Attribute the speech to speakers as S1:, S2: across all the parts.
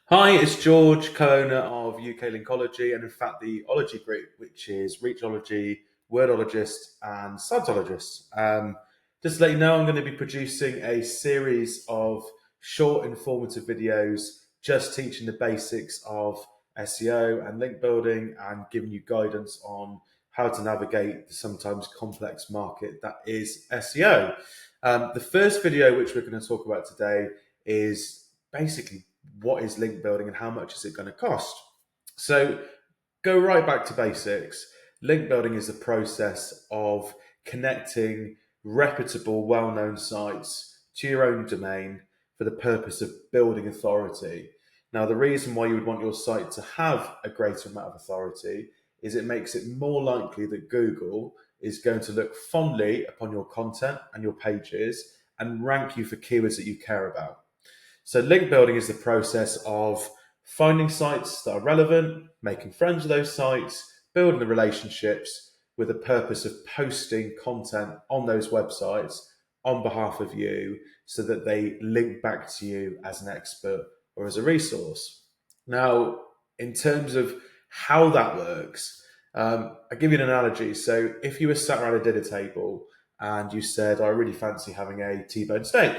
S1: Hi, it's George, co-owner of UK Linkology, and in fact the Ology Group, which is Reachology, Wordologists, and Siteologists. Just to let you know, I'm going to be producing a series of short, informative videos, just teaching the basics of SEO and link building, and giving you guidance on how to navigate the sometimes complex market that is SEO. The first video, which we're going to talk about today, is basically what is link building and how much is it going to cost. So go right back to basics. Link building is the process of connecting reputable, well-known sites to your own domain for the purpose of building authority. Now, the reason why you would want your site to have a greater amount of authority is it makes it more likely that Google is going to look fondly upon your content and your pages and rank you for keywords that you care about. So link building is the process of finding sites that are relevant, making friends with those sites, building the relationships with the purpose of posting content on those websites on behalf of you so that they link back to you as an expert or as a resource. Now, in terms of how that works, I'll give you an analogy. So if you were sat around a dinner table and you said, I really fancy having a T-bone steak,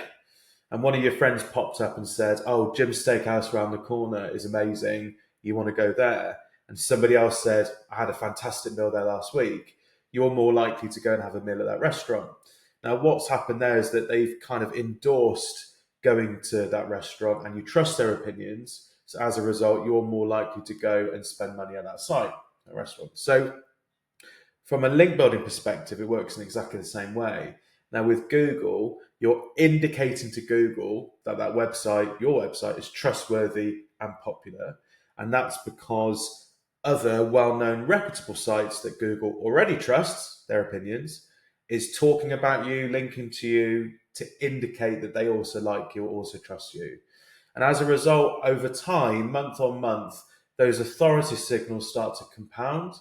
S1: and one of your friends popped up and said, "Oh, Jim's Steakhouse around the corner is amazing. You want to go there?" And somebody else said, "I had a fantastic meal there last week." You're more likely to go and have a meal at that restaurant. Now, what's happened there is that they've kind of endorsed going to that restaurant and you trust their opinions. So as a result, you're more likely to go and spend money at that site, that restaurant. So from a link building perspective, it works in exactly the same way. Now, with Google, you're indicating to Google that that website, your website, is trustworthy and popular. And that's because other well known, reputable sites that Google already trusts, their opinions, is talking about you, linking to you to indicate that they also like you or also trust you. And as a result, over time, month on month, those authority signals start to compound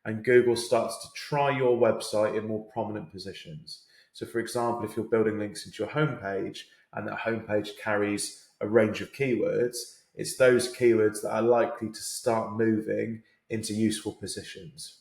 S1: and Google starts to try your website in more prominent positions. So, for example, if you're building links into your homepage and that homepage carries a range of keywords, it's those keywords that are likely to start moving into useful positions.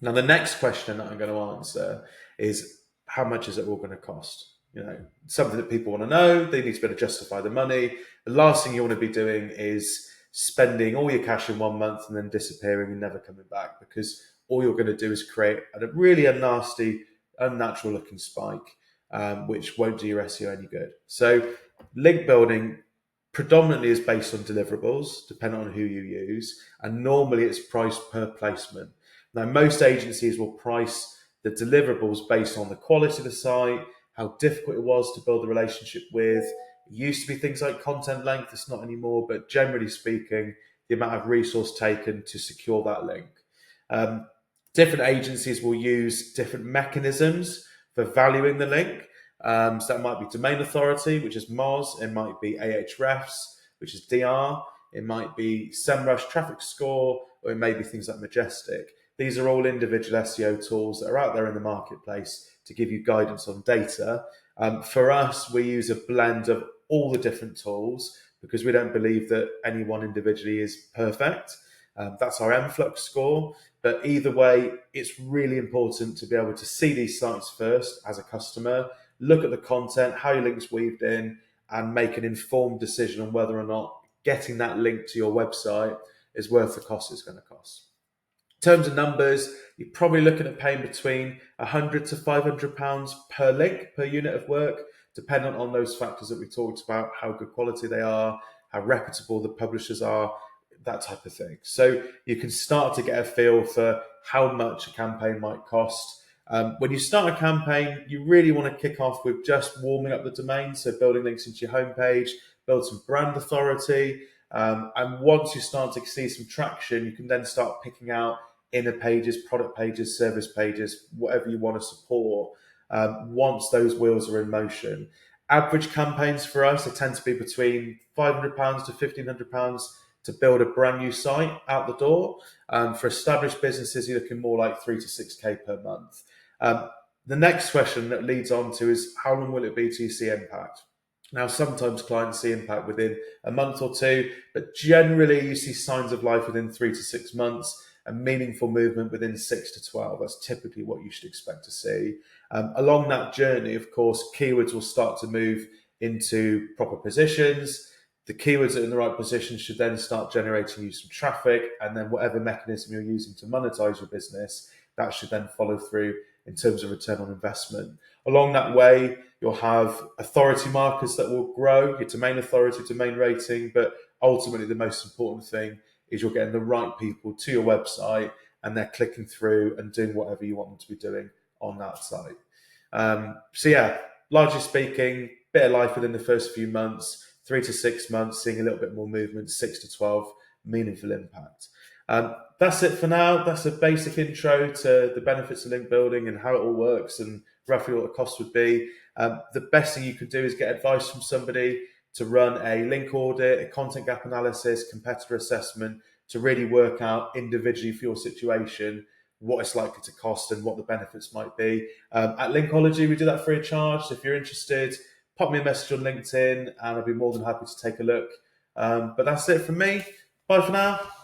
S1: Now, the next question that I'm going to answer is how much is it all going to cost? You know, something that people want to know. They need to be able to justify the money. The last thing you want to be doing is spending all your cash in 1 month and then disappearing and never coming back, because all you're going to do is create a nasty, unnatural looking spike, which won't do your SEO any good. So, link building predominantly is based on deliverables, depending on who you use, and normally it's priced per placement. Now, most agencies will price the deliverables based on the quality of the site, how difficult it was to build a relationship with. It used to be things like content length, it's not anymore, but generally speaking, the amount of resource taken to secure that link. Um, Different agencies will use different mechanisms for valuing the link. So that might be domain authority, which is MOZ. It might be Ahrefs, which is DR. It might be SEMrush traffic score, or it may be things like Majestic. These are all individual SEO tools that are out there in the marketplace to give you guidance on data. For us, we use a blend of all the different tools because we don't believe that any one individually is perfect. That's our MFlux score. But either way, it's really important to be able to see these sites first as a customer, look at the content, how your link's weaved in, and make an informed decision on whether or not getting that link to your website is worth the cost it's going to cost. In terms of numbers, you're probably looking at paying between £100 to £500 per link, per unit of work, depending on those factors that we talked about, how good quality they are, how reputable the publishers are, that type of thing. So you can start to get a feel for how much a campaign might cost. When you start a campaign, you really want to kick off with just warming up the domain, so building links into your homepage, build some brand authority, and once you start to see some traction, you can then start picking out inner pages, product pages, service pages, whatever you want to support, once those wheels are in motion. Average campaigns for us, they tend to be between £500 to £1,500 to build a brand new site out the door. For established businesses, you're looking more like 3 to 6K per month. The next question that leads on to is how long will it be till you see impact? Now, sometimes clients see impact within a month or two, but generally you see signs of life within 3 to 6 months and meaningful movement within 6 to 12. That's typically what you should expect to see. Along that journey, of course, keywords will start to move into proper positions. The keywords that are in the right position should then start generating you some traffic, and then whatever mechanism you're using to monetize your business, that should then follow through in terms of return on investment. Along that way, you'll have authority markers that will grow, your domain authority, domain rating, but ultimately the most important thing is you're getting the right people to your website and they're clicking through and doing whatever you want them to be doing on that site. So yeah, largely speaking, bit of life within the first few months, 3 to 6 months, seeing a little bit more movement, 6 to 12, meaningful impact. That's it for now. That's a basic intro to the benefits of link building and how it all works and roughly what the cost would be. The best thing you could do is get advice from somebody to run a link audit, a content gap analysis, competitor assessment to really work out individually for your situation what it's likely to cost and what the benefits might be. At Linkology, we do that free of charge. So if you're interested, pop me a message on LinkedIn and I'll be more than happy to take a look. But that's it from me. Bye for now.